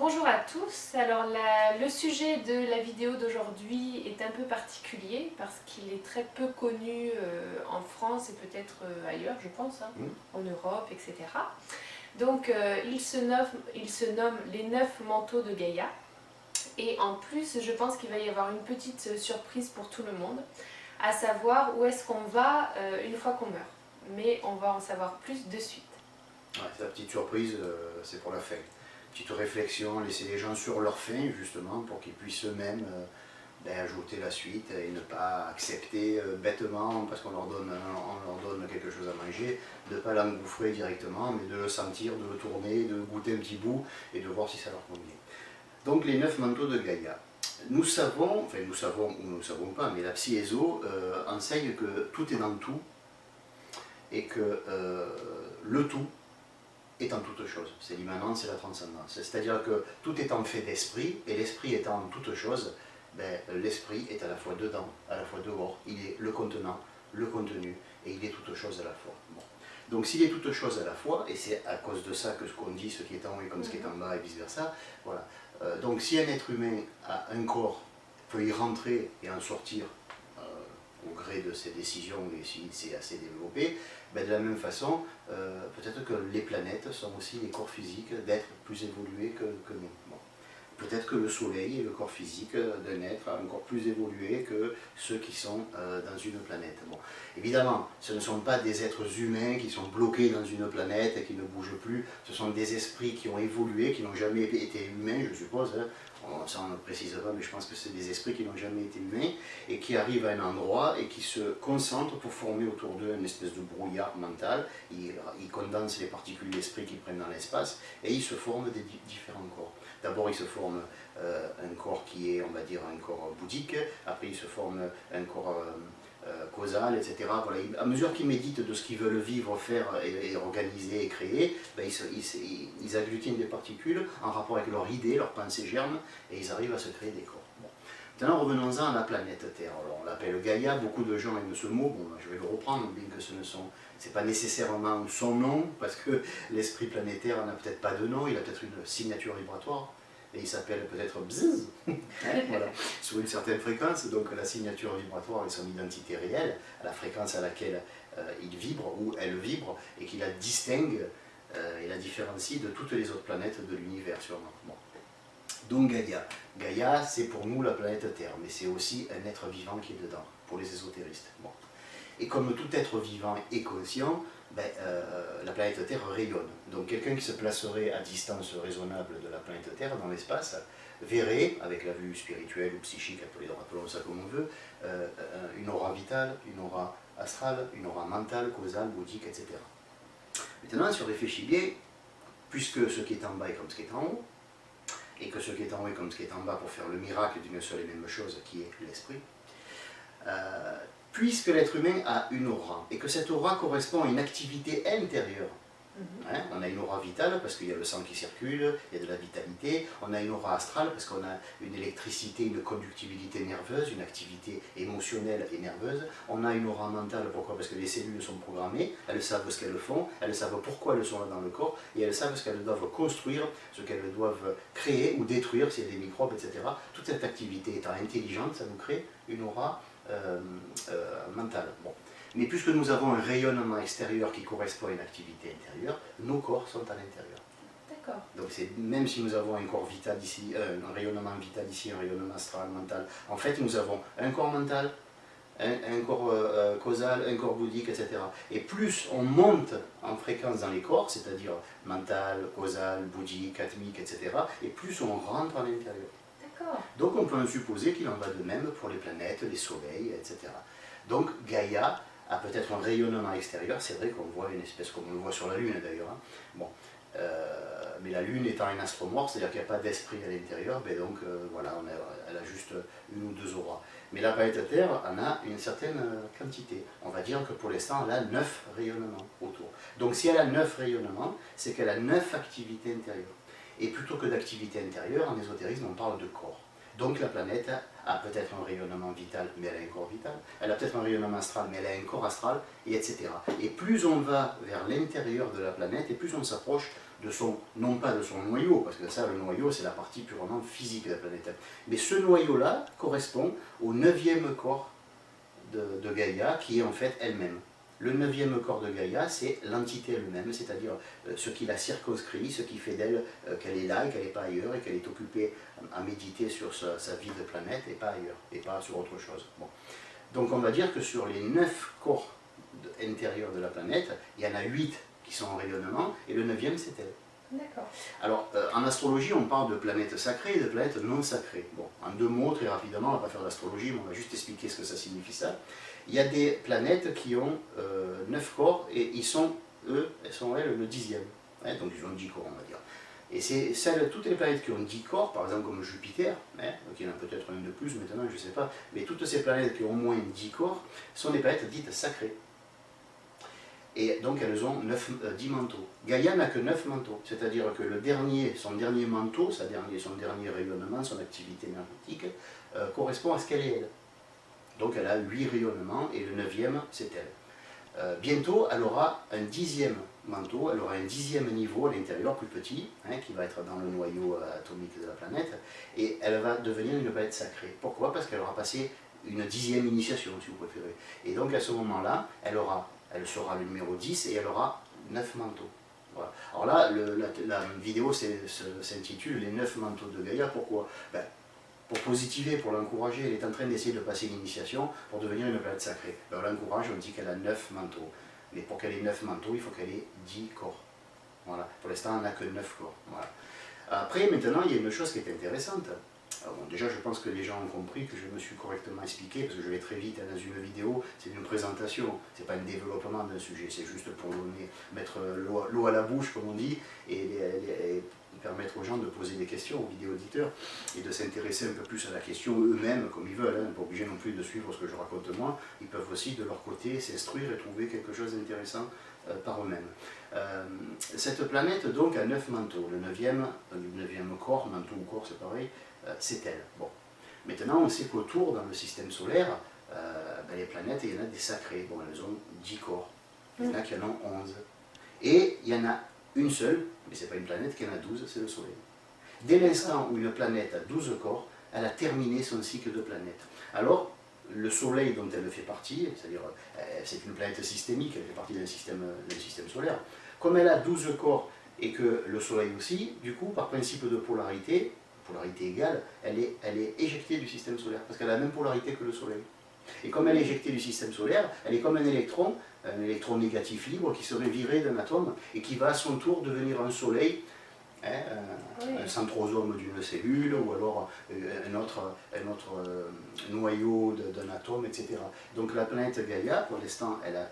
Bonjour à tous, alors le sujet de la vidéo d'aujourd'hui est un peu particulier parce qu'il est très peu connu en France et peut-être ailleurs je pense, en Europe, etc. Donc il se nomme les 9 manteaux de Gaïa et en plus je pense qu'il va y avoir une petite surprise pour tout le monde, à savoir où est-ce qu'on va une fois qu'on meurt, mais on va en savoir plus de suite. Ouais, la petite surprise, c'est pour la fin. Petite réflexion, laisser les gens sur leur faim justement pour qu'ils puissent eux-mêmes ajouter la suite et ne pas accepter bêtement parce qu'on leur donne quelque chose à manger, de ne pas l'engouffrer directement mais de le sentir, de le tourner, de goûter un petit bout et de voir si ça leur convient. Donc les 9 manteaux de Gaïa. Nous savons, enfin nous savons ou nous ne savons pas, mais la Psy-Ezo enseigne que tout est dans tout et que le tout est en toute chose, c'est l'immanence et la transcendance. C'est-à-dire que tout étant fait d'esprit, et l'esprit étant en toute chose, l'esprit est à la fois dedans, à la fois dehors, il est le contenant, le contenu, et il est toute chose à la fois. Bon. Donc s'il est toute chose à la fois, et c'est à cause de ça que ce qu'on dit, ce qui est en haut est comme ce qui est en bas, et vice-versa, voilà. Donc si un être humain a un corps, peut y rentrer et en sortir, au gré de ses décisions et s'il s'est assez développé, de la même façon, peut-être que les planètes sont aussi les corps physiques d'êtres plus évolués que nous. Bon. Peut-être que le Soleil est le corps physique d'un être encore plus évolué que ceux qui sont dans une planète. Bon. Évidemment, ce ne sont pas des êtres humains qui sont bloqués dans une planète et qui ne bougent plus, ce sont des esprits qui ont évolué, qui n'ont jamais été humains, je suppose, hein. Ça on ne précise pas, mais je pense que c'est des esprits qui n'ont jamais été humains et qui arrivent à un endroit et qui se concentrent pour former autour d'eux une espèce de brouillard mental. Ils condensent les particules d'esprit qu'ils prennent dans l'espace et ils se forment des différents corps. D'abord, il se forme un corps qui est, on va dire, un corps bouddhique, après il se forme un corps causal, etc. Voilà. À mesure qu'ils méditent de ce qu'ils veulent vivre, faire et organiser et créer, ils agglutinent des particules en rapport avec leur idée, leur pensée germe, et ils arrivent à se créer des corps. Bon. Maintenant, revenons-en à la planète Terre. Alors, on l'appelle Gaïa, beaucoup de gens aiment ce mot, bon, je vais le reprendre, bien que c'est pas nécessairement son nom, parce que l'esprit planétaire n'a peut-être pas de nom, il a peut-être une signature vibratoire. Et il s'appelle peut-être Bzzz, voilà, sur une certaine fréquence, donc la signature vibratoire est son identité réelle, à la fréquence à laquelle il vibre ou elle vibre, et qui la distingue et la différencie de toutes les autres planètes de l'univers sûrement. Bon. Donc Gaïa. Gaïa, c'est pour nous la planète Terre, mais c'est aussi un être vivant qui est dedans, pour les ésotéristes. Bon. Et comme tout être vivant est conscient, la planète Terre rayonne. Donc quelqu'un qui se placerait à distance raisonnable de la planète Terre dans l'espace verrait, avec la vue spirituelle ou psychique, appelons ça comme on veut, une aura vitale, une aura astrale, une aura mentale, causale, bouddhique, etc. Maintenant, si on réfléchit bien, puisque ce qui est en bas est comme ce qui est en haut, et que ce qui est en haut est comme ce qui est en bas pour faire le miracle d'une seule et même chose qui est l'esprit, puisque l'être humain a une aura, et que cette aura correspond à une activité intérieure. Hein, on a une aura vitale parce qu'il y a le sang qui circule, il y a de la vitalité, on a une aura astrale parce qu'on a une électricité, une conductibilité nerveuse, une activité émotionnelle et nerveuse, on a une aura mentale, pourquoi? Parce que les cellules sont programmées, elles savent ce qu'elles font, elles savent pourquoi elles sont là dans le corps, et elles savent ce qu'elles doivent construire, ce qu'elles doivent créer ou détruire, s'il y a des microbes, etc. Toute cette activité étant intelligente, ça nous crée une aura mentale. Bon. Mais puisque nous avons un rayonnement extérieur qui correspond à une activité intérieure, nos corps sont à l'intérieur. D'accord. Donc même si nous avons un corps vital ici, un rayonnement vital ici, un rayonnement astral, mental, en fait nous avons un corps mental, un corps causal, un corps bouddhique, etc. Et plus on monte en fréquence dans les corps, c'est-à-dire mental, causal, bouddhique, atmique, etc., et plus on rentre à l'intérieur. D'accord. Donc on peut en supposer qu'il en va de même pour les planètes, les soleils, etc. Donc Gaïa a peut-être un rayonnement extérieur, c'est vrai qu'on voit une espèce, comme on le voit sur la Lune d'ailleurs, hein. Bon. Mais la Lune étant un astromorphe, c'est-à-dire qu'il n'y a pas d'esprit à l'intérieur, donc voilà, elle a juste une ou deux auras. Mais la planète Terre en a une certaine quantité. On va dire que pour l'instant, elle a 9 rayonnements autour. Donc si elle a 9 rayonnements, c'est qu'elle a 9 activités intérieures. Et plutôt que d'activité intérieure, en ésotérisme, on parle de corps. Donc la planète a peut-être un rayonnement vital, mais elle a un corps vital. Elle a peut-être un rayonnement astral, mais elle a un corps astral, et etc. Et plus on va vers l'intérieur de la planète, et plus on s'approche de son, non pas de son noyau, parce que ça, le noyau, c'est la partie purement physique de la planète. Mais ce noyau-là correspond au 9e corps de Gaïa, qui est en fait elle-même. Le 9e corps de Gaïa, c'est l'entité elle-même, c'est-à-dire ce qui la circonscrit, ce qui fait d'elle qu'elle est là et qu'elle n'est pas ailleurs, et qu'elle est occupée à méditer sur sa vie de planète et pas ailleurs, et pas sur autre chose. Bon. Donc on va dire que sur les 9 corps intérieurs de la planète, il y en a 8 qui sont en rayonnement, et le 9e c'est elle. D'accord. Alors, en astrologie, on parle de planètes sacrées et de planètes non sacrées. Bon, en 2 mots, très rapidement, on ne va pas faire d'astrologie, mais on va juste expliquer ce que ça signifie ça. Il y a des planètes qui ont 9 corps, et elles sont elles, le 10e. Hein, donc ils ont 10 corps, on va dire. Et c'est toutes les planètes qui ont 10 corps, par exemple comme Jupiter, hein, qui en a peut-être un de plus maintenant, je ne sais pas, mais toutes ces planètes qui ont au moins 10 corps sont des planètes dites sacrées. Et donc elles ont 10 manteaux. Gaïa n'a que 9 manteaux, c'est-à-dire que son dernier manteau, son dernier rayonnement, son activité énergétique, correspond à ce qu'elle est elle. Donc elle a 8 rayonnements, et le 9e, c'est elle. Bientôt, elle aura un 10e manteau, elle aura un 10e niveau à l'intérieur, plus petit, hein, qui va être dans le noyau atomique de la planète, et elle va devenir une planète sacrée. Pourquoi? Parce qu'elle aura passé une 10e initiation, si vous préférez. Et donc à ce moment-là, elle sera le numéro 10 et elle aura 9 manteaux. Voilà. Alors là, la vidéo s'intitule Les 9 manteaux de Gaïa. Pourquoi? Pour positiver, pour l'encourager, elle est en train d'essayer de passer l'initiation pour devenir une planète sacrée. On l'encourage, on dit qu'elle a 9 manteaux. Mais pour qu'elle ait 9 manteaux, il faut qu'elle ait 10 corps. Voilà. Pour l'instant, elle n'a que 9 corps. Voilà. Après, maintenant, il y a une chose qui est intéressante. Alors bon, déjà, je pense que les gens ont compris que je me suis correctement expliqué, parce que je vais très vite dans une vidéo, c'est une présentation, c'est pas un développement d'un sujet, c'est juste pour mettre l'eau à la bouche, comme on dit, et permettre aux gens de poser des questions aux vidéo-auditeurs, et de s'intéresser un peu plus à la question eux-mêmes, comme ils veulent, hein, pas obligé non plus de suivre ce que je raconte moi, ils peuvent aussi de leur côté s'instruire et trouver quelque chose d'intéressant par eux-mêmes. Cette planète donc a 9 manteaux, le 9e corps, manteau ou corps c'est pareil, c'est elle. Bon. Maintenant, on sait qu'autour, dans le système solaire, les planètes, il y en a des sacrées. Bon, elles ont 10 corps. Il y en a qui en ont 11. Et il y en a une seule, mais ce n'est pas une planète, qui en a 12, c'est le Soleil. Dès l'instant où une planète a 12 corps, elle a terminé son cycle de planète. Alors, le Soleil dont elle fait partie, c'est-à-dire c'est une planète systémique, elle fait partie d'un système solaire, comme elle a 12 corps et que le Soleil aussi, du coup, par principe de polarité égale, elle est éjectée du système solaire, parce qu'elle a la même polarité que le Soleil. Et comme elle est éjectée du système solaire, elle est comme un électron négatif libre qui serait viré d'un atome et qui va à son tour devenir un Soleil, un centrosome d'une cellule, ou alors un autre noyau d'un atome, etc. Donc la planète Gaïa, pour l'instant, elle a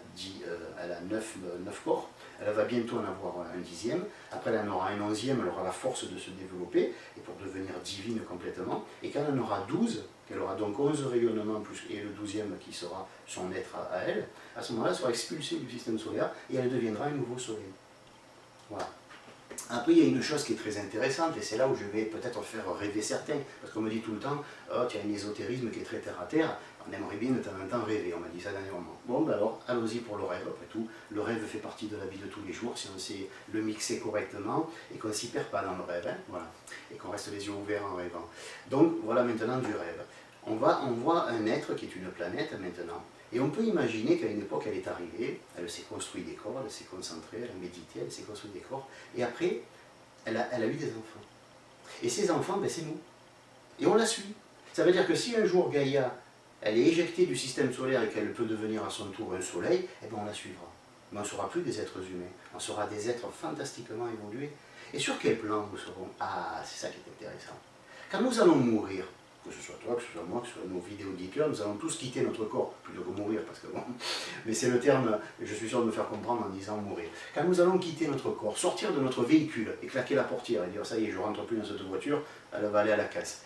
9 corps. Elle va bientôt en avoir un 10e, après elle en aura un 11e, elle aura la force de se développer, et pour devenir divine complètement, et quand elle en aura 12, qu'elle aura donc 11 rayonnements, plus, et le 12e qui sera son être à elle, à ce moment-là elle sera expulsée du système solaire, et elle deviendra un nouveau soleil. Voilà. Après, il y a une chose qui est très intéressante, et c'est là où je vais peut-être faire rêver certains, parce qu'on me dit tout le temps, oh, tu as un ésotérisme qui est très terre à terre, on aimerait bien de temps en temps rêver, on m'a dit ça dernièrement. Bon, ben alors, allons-y pour le rêve, après tout. Le rêve fait partie de la vie de tous les jours, si on sait le mixer correctement, et qu'on ne s'y perd pas dans le rêve, hein, voilà, et qu'on reste les yeux ouverts en rêvant. Donc, voilà maintenant du rêve. On voit un être qui est une planète maintenant. Et on peut imaginer qu'à une époque, elle est arrivée, elle s'est construite des corps, elle s'est concentrée, elle a médité, elle s'est construite des corps, et après, elle a eu des enfants. Et ces enfants, ben, c'est nous. Et on la suit. Ça veut dire que si un jour Gaïa, elle est éjectée du système solaire et qu'elle peut devenir à son tour un soleil, eh ben on la suivra. Mais on ne sera plus des êtres humains, on sera des êtres fantastiquement évolués. Et sur quel plan nous serons? Ah, c'est ça qui est intéressant. Quand nous allons mourir, que ce soit toi, que ce soit moi, que ce soit nos vidéo-auditeurs, nous allons tous quitter notre corps, plutôt que mourir, parce que bon, mais c'est le terme, je suis sûr de me faire comprendre en disant mourir. Quand nous allons quitter notre corps, sortir de notre véhicule et claquer la portière et dire ça y est, je ne rentre plus dans cette voiture, elle va aller à la casse.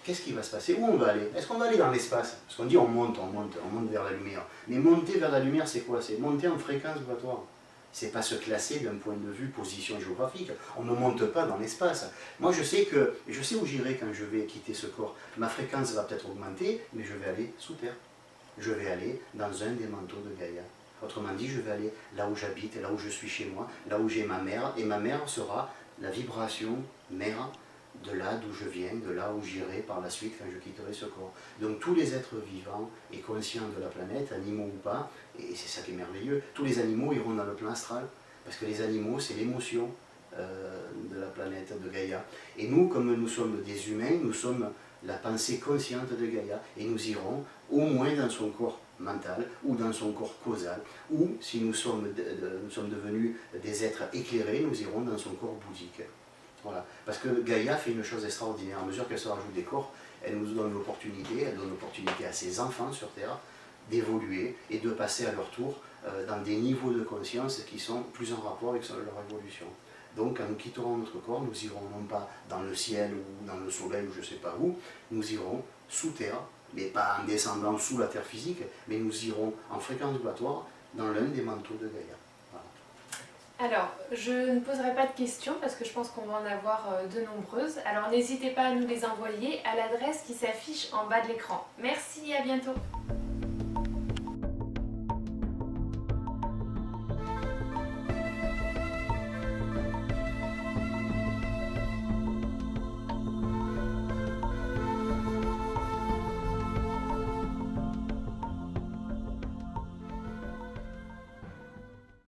Qu'est-ce qui va se passer? Où on va aller? Est-ce qu'on va aller dans l'espace? Parce qu'on dit on monte vers la lumière. Mais monter vers la lumière, c'est quoi? C'est monter en fréquence vibratoire. c'est pas se classer d'un point de vue position géographique. On ne monte pas dans l'espace. Moi, je sais où j'irai quand je vais quitter ce corps. Ma fréquence va peut-être augmenter, mais je vais aller sous terre. Je vais aller dans un des manteaux de Gaïa. Autrement dit, je vais aller là où j'habite, là où je suis chez moi, là où j'ai ma mère, et ma mère sera la vibration mère de là d'où je viens, de là où j'irai par la suite quand je quitterai ce corps. Donc tous les êtres vivants et conscients de la planète, animaux ou pas, et c'est ça qui est merveilleux, tous les animaux iront dans le plan astral, parce que les animaux, c'est l'émotion de la planète, de Gaïa. Et nous, comme nous sommes des humains, nous sommes la pensée consciente de Gaïa, et nous irons au moins dans son corps mental ou dans son corps causal, ou si nous sommes devenus des êtres éclairés, nous irons dans son corps bouddhique. Voilà. Parce que Gaïa fait une chose extraordinaire, à mesure qu'elle se rajoute des corps, elle nous donne l'opportunité, elle donne l'opportunité à ses enfants sur Terre d'évoluer et de passer à leur tour dans des niveaux de conscience qui sont plus en rapport avec leur évolution. Donc quand nous quitterons notre corps, nous irons non pas dans le ciel ou dans le soleil ou je ne sais pas où, nous irons sous terre, mais pas en descendant sous la terre physique, mais nous irons en fréquence vibratoire dans l'un des manteaux de Gaïa. Voilà. Alors, je ne poserai pas de questions parce que je pense qu'on va en avoir de nombreuses. Alors n'hésitez pas à nous les envoyer à l'adresse qui s'affiche en bas de l'écran. Merci et à bientôt.